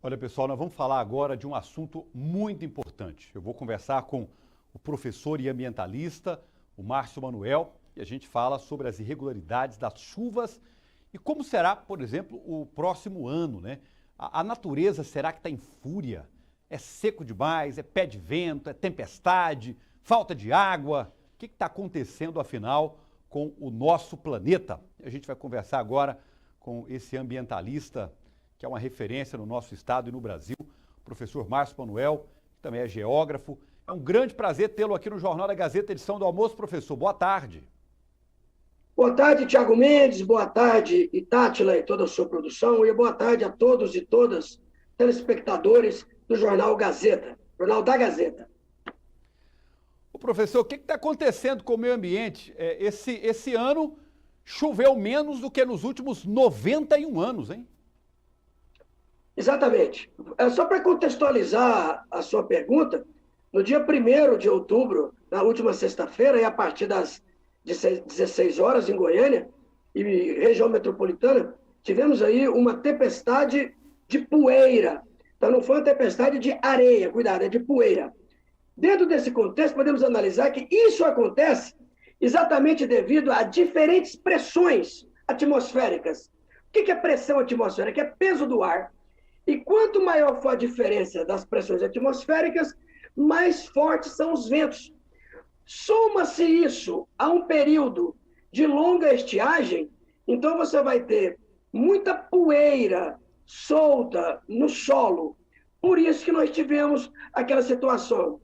Olha, pessoal, nós vamos falar agora de um assunto muito importante. Eu vou conversar com o professor e ambientalista, o Márcio Manuel, e a gente fala sobre as irregularidades das chuvas e como será, por exemplo, o próximo ano, né? A natureza será que está em fúria? É seco demais? É pé de vento? É tempestade? Falta de água? O que está acontecendo, afinal, com o nosso planeta? A gente vai conversar agora com esse ambientalista, que é uma referência no nosso estado e no Brasil, o professor Márcio Manuel, que também é geógrafo. É um grande prazer tê-lo aqui no Jornal da Gazeta, edição do almoço, professor. Boa tarde. Boa tarde, Tiago Mendes, boa tarde, Itátila e toda a sua produção, e boa tarde a todos e todas telespectadores do Jornal Gazeta, Jornal da Gazeta. O professor, o que está acontecendo com o meio ambiente? Esse ano choveu menos do que nos últimos 91 anos, hein? Exatamente. Só para contextualizar a sua pergunta, no dia 1º de outubro, na última sexta-feira, e a partir das 16 horas em Goiânia e região metropolitana, tivemos aí uma tempestade de poeira. Então não foi uma tempestade de areia, cuidado, é de poeira. Dentro desse contexto, podemos analisar que isso acontece exatamente devido a diferentes pressões atmosféricas. O que é pressão atmosférica? É peso do ar. E quanto maior for a diferença das pressões atmosféricas, mais fortes são os ventos. Soma-se isso a um período de longa estiagem, então você vai ter muita poeira solta no solo. Por isso que nós tivemos aquela situação.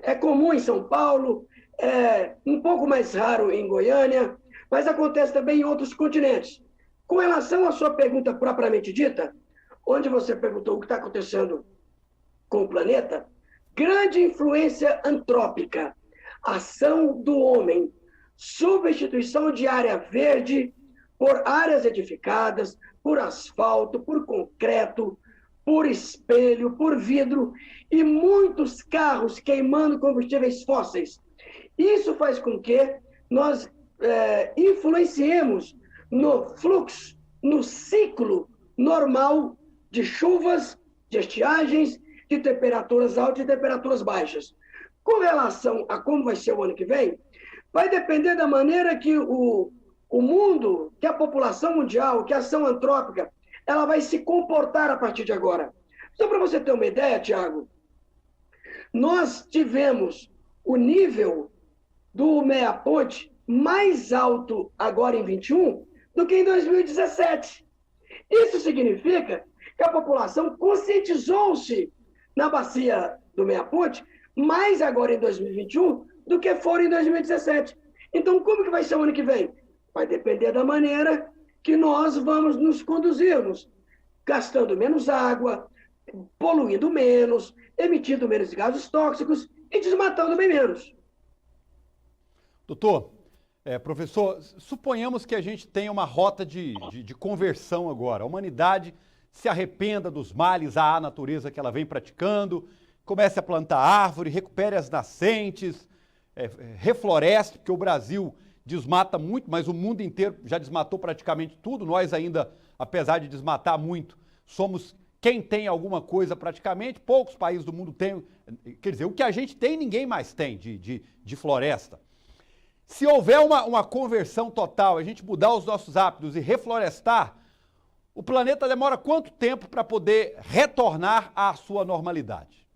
É comum em São Paulo, é um pouco mais raro em Goiânia, mas acontece também em outros continentes. Com relação à sua pergunta propriamente dita, onde você perguntou o que está acontecendo com o planeta, grande influência antrópica, ação do homem, substituição de área verde por áreas edificadas, por asfalto, por concreto, por espelho, por vidro e muitos carros queimando combustíveis fósseis. Isso faz com que nós influenciemos no fluxo, no ciclo normal de chuvas, de estiagens, de temperaturas altas e temperaturas baixas. Com relação a como vai ser o ano que vem, vai depender da maneira que o mundo, que a população mundial, que a ação antrópica, ela vai se comportar a partir de agora. Só para você ter uma ideia, Tiago, nós tivemos o nível do Meia Ponte mais alto agora em 21 do que em 2017. Isso significa que a população conscientizou-se na bacia do Meia Ponte mais agora em 2021 do que for em 2017. Então, como que vai ser o ano que vem? Vai depender da maneira que nós vamos nos conduzirmos, gastando menos água, poluindo menos, emitindo menos gases tóxicos e desmatando bem menos. Doutor, professor, suponhamos que a gente tenha uma rota de conversão agora. A humanidade se arrependa dos males à natureza que ela vem praticando, comece a plantar árvore, recupere as nascentes, refloreste, porque o Brasil desmata muito, mas o mundo inteiro já desmatou praticamente tudo. Nós ainda, apesar de desmatar muito, somos quem tem alguma coisa praticamente. Poucos países do mundo têm, quer dizer, o que a gente tem, ninguém mais tem de floresta. Se houver uma conversão total, a gente mudar os nossos hábitos e reflorestar, o planeta demora quanto tempo para poder retornar à sua normalidade?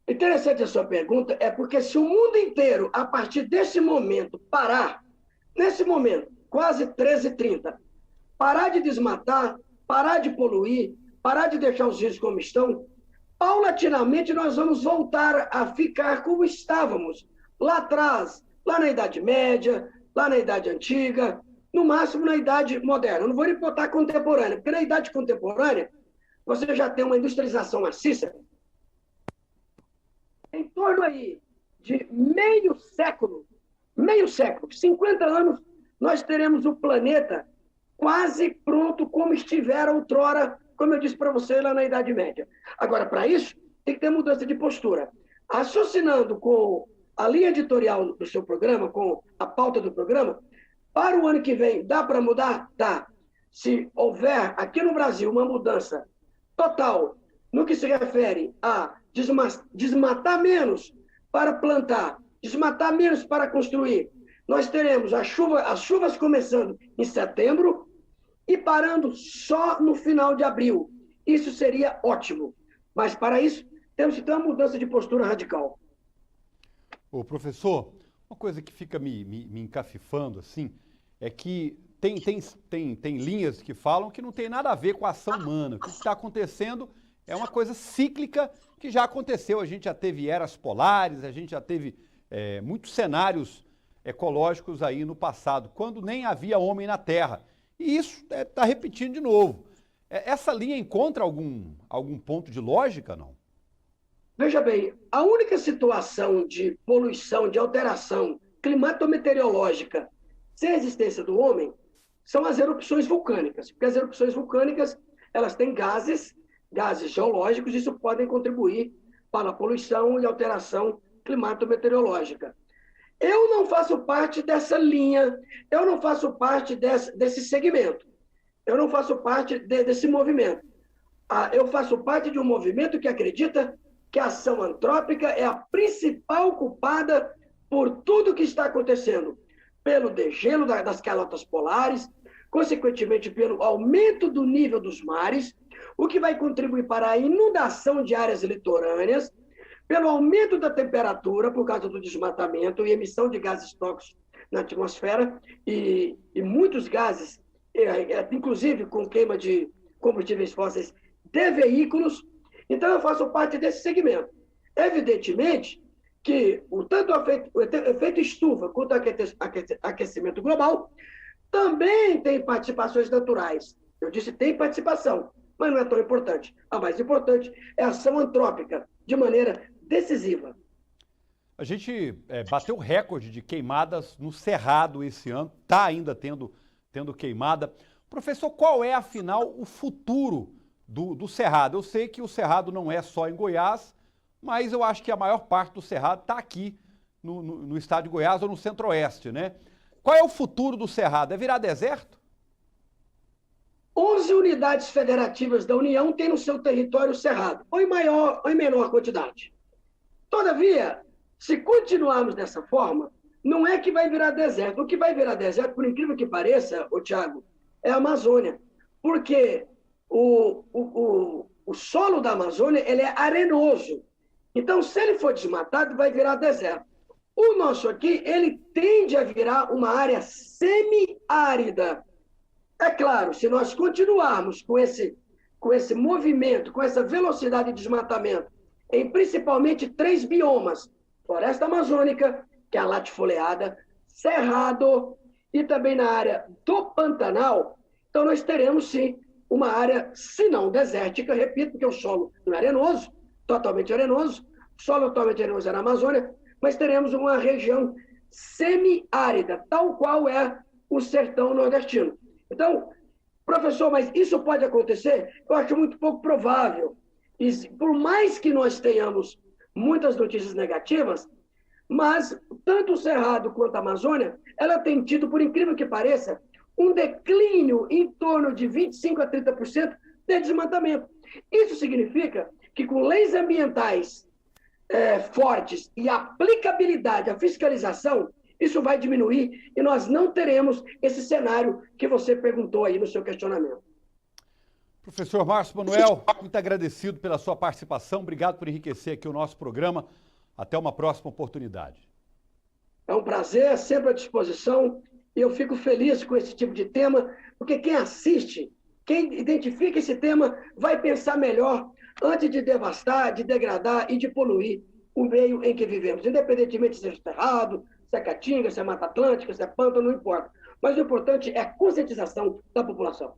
Interessante a sua pergunta, porque se o mundo inteiro, a partir desse momento, parar, nesse momento, quase 13h30, parar de desmatar, parar de poluir, parar de deixar os rios como estão, paulatinamente nós vamos voltar a ficar como estávamos lá atrás, lá na Idade Média, lá na Idade Antiga, no máximo na Idade Moderna. Eu não vou nem botar contemporânea, porque na Idade Contemporânea você já tem uma industrialização maciça. Em torno aí de meio século, 50 anos, nós teremos o planeta quase pronto como estivera outrora, como eu disse para você lá na Idade Média. Agora, para isso, tem que ter mudança de postura. Raciocinando com a linha editorial do seu programa, com a pauta do programa, para o ano que vem, dá para mudar? Dá. Se houver aqui no Brasil uma mudança total, no que se refere a desmatar menos para plantar, desmatar menos para construir, nós teremos as chuvas começando em setembro e parando só no final de abril. Isso seria ótimo. Mas, para isso, temos que ter uma mudança de postura radical. Ô, professor, uma coisa que fica me encafifando, assim, é que tem linhas que falam que não tem nada a ver com a ação humana. O que está acontecendo é uma coisa cíclica que já aconteceu. A gente já teve eras polares, a gente já teve muitos cenários ecológicos aí no passado, quando nem havia homem na Terra. E isso está repetindo de novo. Essa linha encontra algum ponto de lógica, não? Veja bem, a única situação de poluição, de alteração climato-meteorológica sem a existência do homem são as erupções vulcânicas, porque as erupções vulcânicas elas têm gases geológicos, e isso podem contribuir para a poluição e alteração climato-meteorológica. Eu não faço parte dessa linha, eu não faço parte desse segmento, eu não faço parte desse movimento. Eu faço parte de um movimento que acredita que a ação antrópica é a principal culpada por tudo que está acontecendo, pelo degelo das calotas polares, consequentemente pelo aumento do nível dos mares, o que vai contribuir para a inundação de áreas litorâneas, pelo aumento da temperatura por causa do desmatamento e emissão de gases tóxicos na atmosfera, e muitos gases, inclusive com queima de combustíveis fósseis de veículos. Então, eu faço parte desse segmento. Evidentemente que tanto o efeito estufa quanto o aquecimento global também tem participações naturais. Eu disse tem participação, mas não é tão importante. A mais importante é a ação antrópica, de maneira decisiva. A gente bateu recorde de queimadas no Cerrado esse ano, está ainda tendo queimada. Professor, qual é, afinal, o futuro do Cerrado? Eu sei que o Cerrado não é só em Goiás, mas eu acho que a maior parte do Cerrado está aqui no estado de Goiás ou no Centro-Oeste, né? Qual é o futuro do Cerrado? É virar deserto? 11 unidades federativas da União têm no seu território o Cerrado, ou em maior ou em menor quantidade. Todavia, se continuarmos dessa forma, não é que vai virar deserto. O que vai virar deserto, por incrível que pareça, Thiago, é a Amazônia. Porque o solo da Amazônia ele é arenoso. Então, se ele for desmatado, vai virar deserto. O nosso aqui, ele tende a virar uma área semiárida. É claro, se nós continuarmos com esse movimento, com essa velocidade de desmatamento, em principalmente 3 biomas, floresta amazônica, que é a latifoleada, cerrado, e também na área do Pantanal, então nós teremos sim uma área, se não desértica, repito, porque o solo não é arenoso, totalmente arenoso, o solo totalmente arenoso é na Amazônia, mas teremos uma região semiárida, tal qual é o sertão nordestino. Então, professor, mas isso pode acontecer? Eu acho muito pouco provável. E por mais que nós tenhamos muitas notícias negativas, mas tanto o Cerrado quanto a Amazônia, ela tem tido, por incrível que pareça, um declínio em torno de 25% a 30% de desmatamento. Isso significa que com leis ambientais fortes e aplicabilidade à fiscalização, isso vai diminuir e nós não teremos esse cenário que você perguntou aí no seu questionamento. Professor Márcio Manuel, muito agradecido pela sua participação. Obrigado por enriquecer aqui o nosso programa. Até uma próxima oportunidade. É um prazer, sempre à disposição. E eu fico feliz com esse tipo de tema, porque quem assiste, quem identifica esse tema, vai pensar melhor antes de devastar, de degradar e de poluir o meio em que vivemos. Independentemente se é cerrado, se é caatinga, se é Mata Atlântica, se é pântano, não importa. Mas o importante é a conscientização da população.